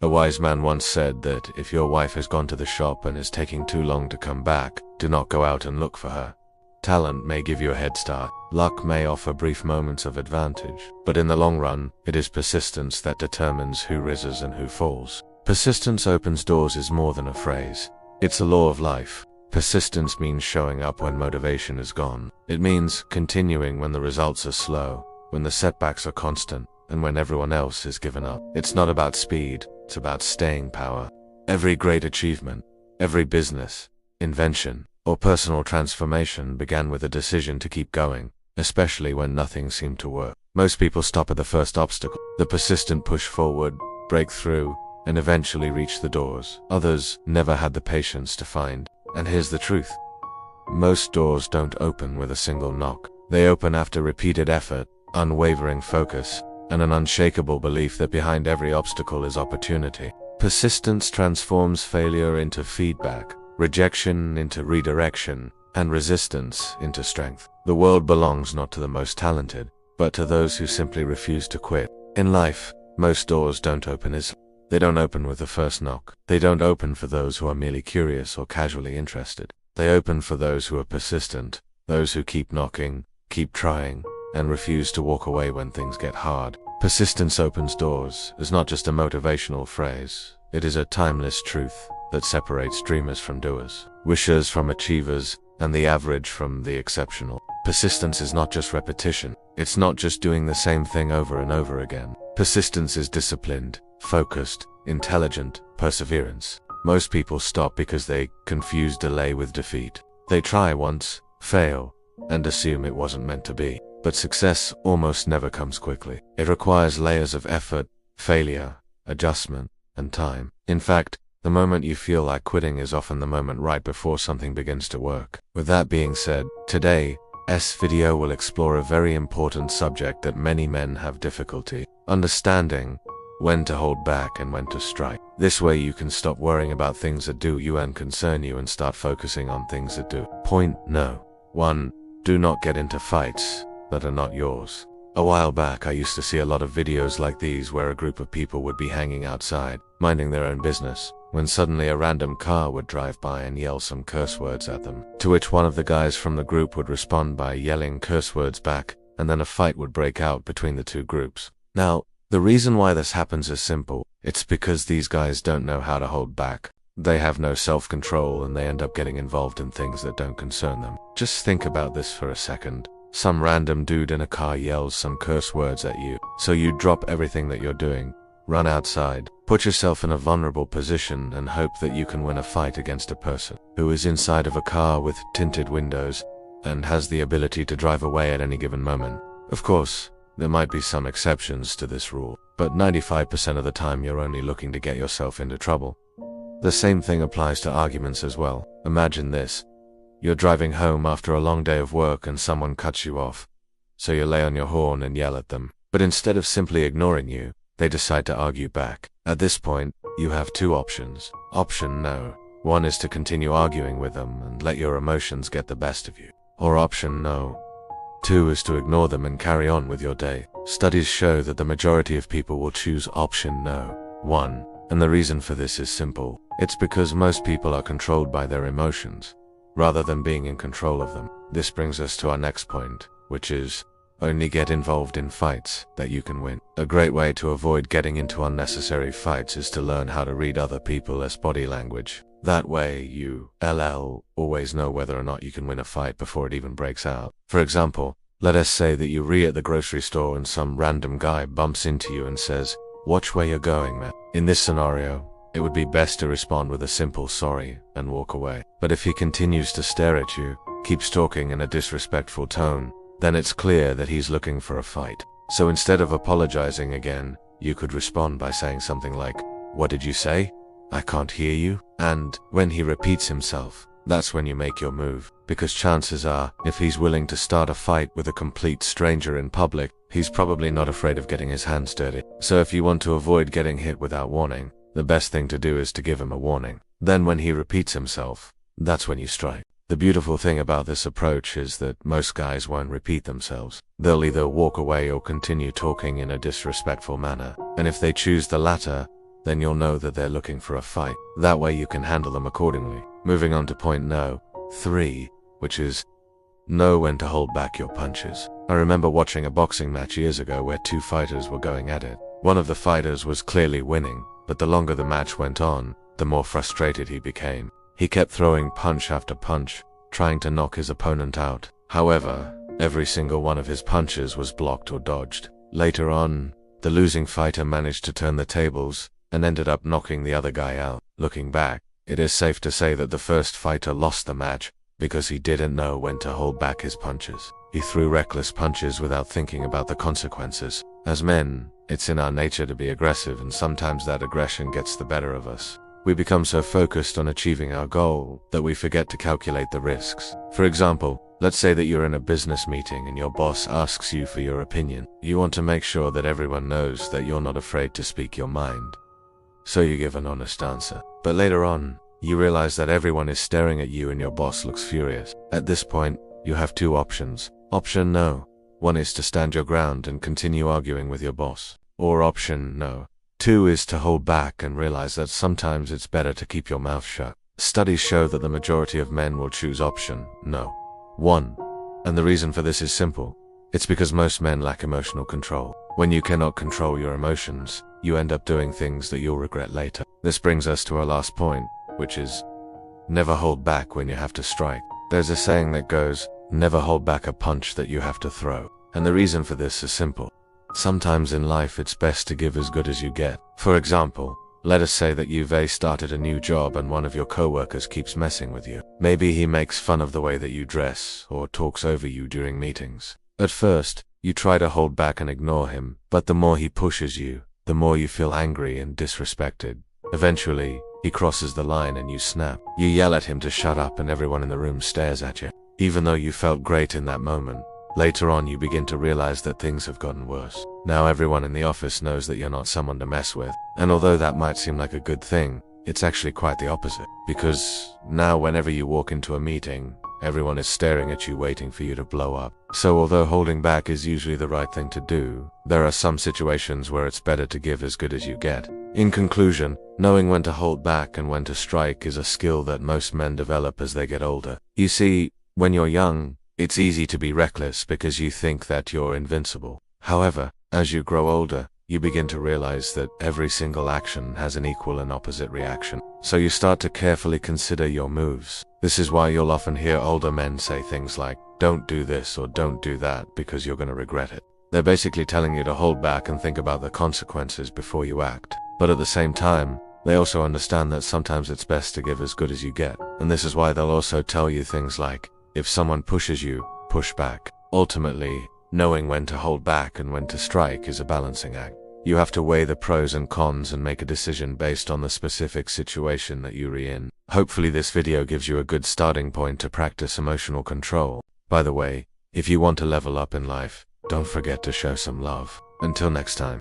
A wise man once said that if your wife has gone to the shop and is taking too long to come back, do not go out and look for her. Talent may give you a head start, luck may offer brief moments of advantage, but in the long run, it is persistence that determines who rises and who falls. Persistence opens doors is more than a phrase. It's a law of life. Persistence means showing up when motivation is gone. It means continuing when the results are slow, when the setbacks are constant, and when everyone else has given up. It's not about speed, it's about staying power. Every great achievement, every business, invention, or personal transformation began with a decision to keep going, especially when nothing seemed to work. Most people stop at the first obstacle. The persistent push forward, break through, and eventually reach the doors. Others never had the patience to find. And here's the truth. Most doors don't open with a single knock. They open after repeated effort, unwavering focus, and an unshakable belief that behind every obstacle is opportunity. Persistence transforms failure into feedback, rejection into redirection, and resistance into strength. The world belongs not to the most talented, but to those who simply refuse to quit. In life, most doors don't open They don't open with the first knock. They don't open for those who are merely curious or casually interested. They open for those who are persistent, those who keep knocking, keep trying, and refuse to walk away when things get hard. Persistence opens doors is not just a motivational phrase. It is a timeless truth that separates dreamers from doers, wishers from achievers, and the average from the exceptional. Persistence is not just repetition. It's not just doing the same thing over and over again. Persistence is disciplined, focused, intelligent, perseverance. Most people stop because they confuse delay with defeat. They try once, fail, and assume it wasn't meant to be. But success almost never comes quickly. It requires layers of effort, failure, adjustment, and time. In fact, the moment you feel like quitting is often the moment right before something begins to work. With that being said, today's video will explore a very important subject that many men have difficulty understanding: when to hold back and when to strike. This way you can stop worrying about things that do you and concern you and start focusing on things that do. Point no. 1. Do not get into fights that are not yours. A while back I used to see a lot of videos like these where a group of people would be hanging outside, minding their own business, when suddenly a random car would drive by and yell some curse words at them, to which one of the guys from the group would respond by yelling curse words back, and then a fight would break out between the two groups. Now, the reason why this happens is simple. It's because these guys don't know how to hold back. They have no self-control and they end up getting involved in things that don't concern them. Just think about this for a second. Some random dude in a car yells some curse words at you, so you drop everything that you're doing, run outside, put yourself in a vulnerable position and hope that you can win a fight against a person who is inside of a car with tinted windows and has the ability to drive away at any given moment. Of course, there might be some exceptions to this rule, but 95% of the time you're only looking to get yourself into trouble. The same thing applies to arguments as well. Imagine this. You're driving home after a long day of work and someone cuts you off, so you lay on your horn and yell at them. But instead of simply ignoring you, they decide to argue back. At this point, you have two options. Option no. One is to continue arguing with them and let your emotions get the best of you. Or option no. 2 is to ignore them and carry on with your day. Studies show that the majority of people will choose option no. 1. And the reason for this is simple. It's because most people are controlled by their emotions, rather than being in control of them. This brings us to our next point, which is, only get involved in fights that you can win. A great way to avoid getting into unnecessary fights is to learn how to read other people's body language. That way you always know whether or not you can win a fight before it even breaks out. For example, let us say that you're at the grocery store and some random guy bumps into you and says, "Watch where you're going, man." In this scenario, it would be best to respond with a simple sorry and walk away. But if he continues to stare at you, keeps talking in a disrespectful tone, then it's clear that he's looking for a fight. So instead of apologizing again, you could respond by saying something like, "What did you say? I can't hear you." And when he repeats himself, that's when you make your move. Because chances are, if he's willing to start a fight with a complete stranger in public, he's probably not afraid of getting his hands dirty. So if you want to avoid getting hit without warning, the best thing to do is to give him a warning. Then when he repeats himself, that's when you strike. The beautiful thing about this approach is that most guys won't repeat themselves. They'll either walk away or continue talking in a disrespectful manner. And if they choose the latter, then you'll know that they're looking for a fight. That way you can handle them accordingly. Moving on to point no. 3, which is know when to hold back your punches. I remember watching a boxing match years ago where two fighters were going at it. One of the fighters was clearly winning, but the longer the match went on, the more frustrated he became. He kept throwing punch after punch, trying to knock his opponent out. However, every single one of his punches was blocked or dodged. Later on, the losing fighter managed to turn the tables and ended up knocking the other guy out. Looking back, it is safe to say that the first fighter lost the match because he didn't know when to hold back his punches. He threw reckless punches without thinking about the consequences. As men, it's in our nature to be aggressive, and sometimes that aggression gets the better of us. We become so focused on achieving our goal that we forget to calculate the risks. For example, let's say that you're in a business meeting and your boss asks you for your opinion. You want to make sure that everyone knows that you're not afraid to speak your mind. So you give an honest answer. But later on, you realize that everyone is staring at you and your boss looks furious. At this point, you have two options. Option no. 1 is to stand your ground and continue arguing with your boss. Or option no. 2 is to hold back and realize that sometimes it's better to keep your mouth shut. Studies show that the majority of men will choose option no. 1. And the reason for this is simple. It's because most men lack emotional control. When you cannot control your emotions, you end up doing things that you'll regret later. This brings us to our last point, which is never hold back when you have to strike. There's a saying that goes, never hold back a punch that you have to throw. And the reason for this is simple. Sometimes in life it's best to give as good as you get. For example, let us say that you've started a new job and one of your coworkers keeps messing with you. Maybe he makes fun of the way that you dress or talks over you during meetings. At first, you try to hold back and ignore him, but the more he pushes you, the more you feel angry and disrespected. Eventually, he crosses the line and you snap. You yell at him to shut up and everyone in the room stares at you. Even though you felt great in that moment, later on you begin to realize that things have gotten worse. Now everyone in the office knows that you're not someone to mess with. And although that might seem like a good thing, it's actually quite the opposite. Because now whenever you walk into a meeting, everyone is staring at you waiting for you to blow up. So although holding back is usually the right thing to do, there are some situations where it's better to give as good as you get. In conclusion, knowing when to hold back and when to strike is a skill that most men develop as they get older. You see, when you're young, it's easy to be reckless because you think that you're invincible. However, as you grow older, you begin to realize that every single action has an equal and opposite reaction. So you start to carefully consider your moves. This is why you'll often hear older men say things like, don't do this or don't do that because you're going to regret it. They're basically telling you to hold back and think about the consequences before you act. But at the same time, they also understand that sometimes it's best to give as good as you get. And this is why they'll also tell you things like, if someone pushes you, push back. Ultimately, knowing when to hold back and when to strike is a balancing act. You have to weigh the pros and cons and make a decision based on the specific situation that you're in. Hopefully this video gives you a good starting point to practice emotional control. By the way, if you want to level up in life, don't forget to show some love. Until next time.